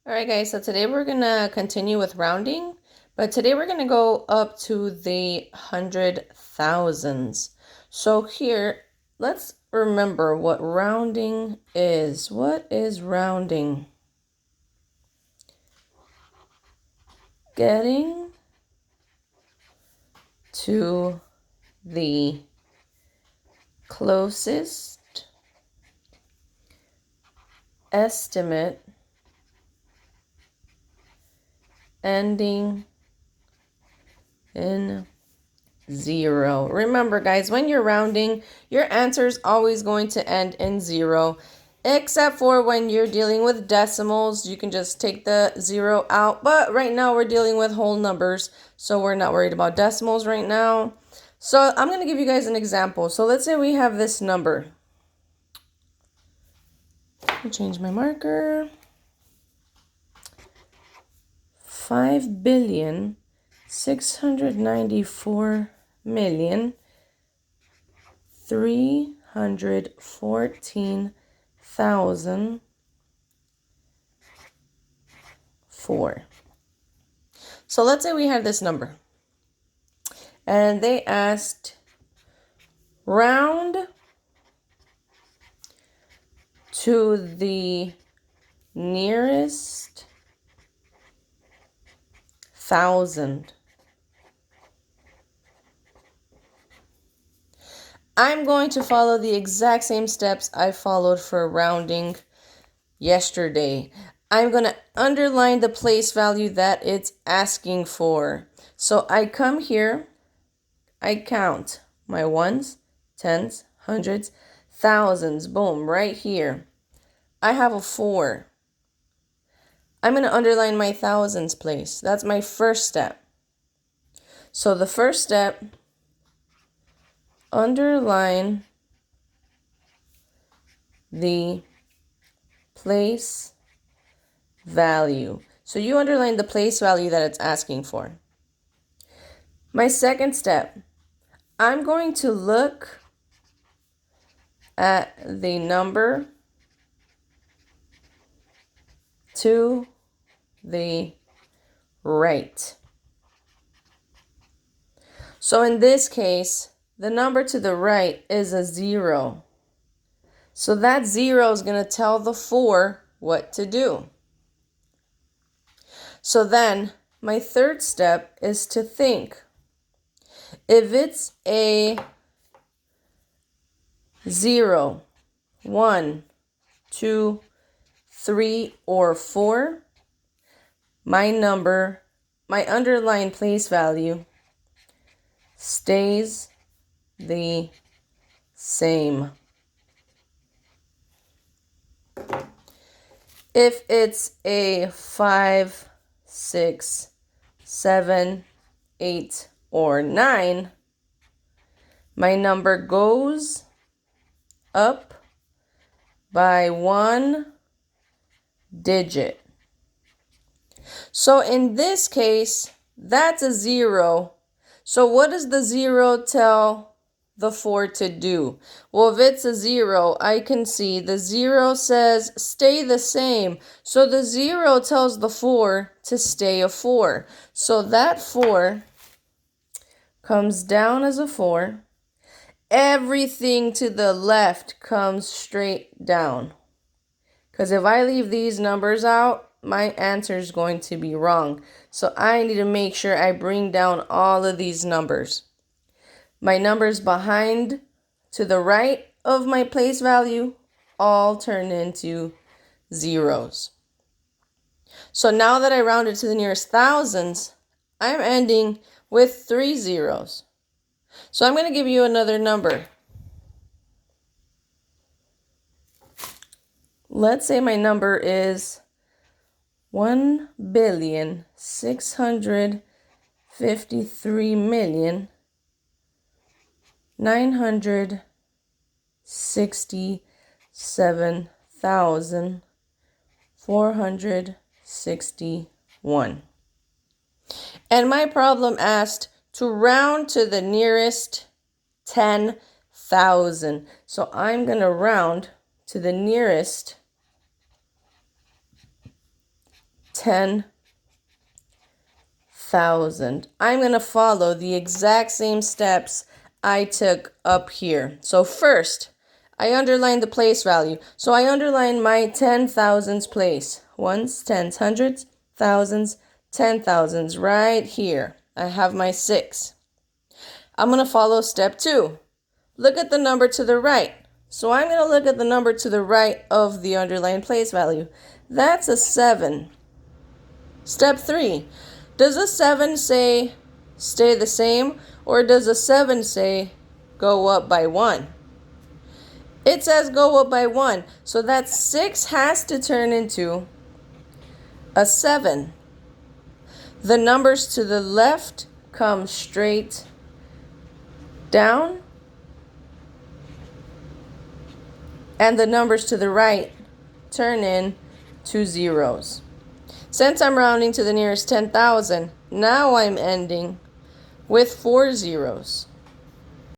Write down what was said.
All right, guys, so today we're going to continue with rounding, but today we're going to go up to the hundred thousands. So here, let's remember what rounding is. What is rounding? Getting to the closest estimate ending in zero. Remember, guys, when you're rounding, your answer is always going to end in zero, except for when you're dealing with decimals. You can just take the zero out, but right now we're dealing with whole numbers, so we're not worried about decimals right now. So I'm going to give you guys an example. So let's say we have this number. Let me change my marker. 5,694,314,004. So let's say we have this number. And they asked round to the nearest thousand. I'm going to follow the exact same steps I followed for rounding yesterday. I'm going to underline the place value that it's asking for. So I come here, I count my ones, tens, hundreds, thousands, boom, right here. I have a 4. I'm going to underline my thousands place. That's my first step. So the first step, underline the place value. So you underline the place value that it's asking for. My second step, I'm going to look at the number to the right. So in this case, the number to the right is a 0. So that 0 is going to tell the 4 what to do. So then my third step is to think. If it's a 0, 1, 2, 3, or 4, my number, my underlying place value stays the same. If it's a 5, 6, 7, 8, or 9, my number goes up by 1 digit. So in this case, that's a 0. So what does the 0 tell the 4 to do? Well, if it's a 0, I can see the 0 says stay the same. So the 0 tells the 4 to stay a 4. So that 4 comes down as a 4. Everything to the left comes straight down. Because if I leave these numbers out, my answer is going to be wrong. So I need to make sure I bring down all of these numbers. My numbers behind to the right of my place value all turn into zeros. So now that I rounded to the nearest thousands, I'm ending with 3 zeros. So I'm going to give you another number. Let's say my number is 1,653,967,461. And my problem asked to round to the nearest 10,000. So I'm going to round to the nearest 10,000. I'm going to follow the exact same steps I took up here. So first, I underline the place value. So I underline my 10,000s place. Ones, tens, hundreds, thousands, 10,000s right here. I have my 6. I'm going to follow step 2. Look at the number to the right. So I'm going to look at the number to the right of the underlined place value. That's a 7. Step 3. Does a 7 say stay the same, or does a 7 say go up by 1? It says go up by 1. So that 6 has to turn into a 7. The numbers to the left come straight down, and the numbers to the right turn in to zeros. Since I'm rounding to the nearest 10,000, now I'm ending with 4 zeros.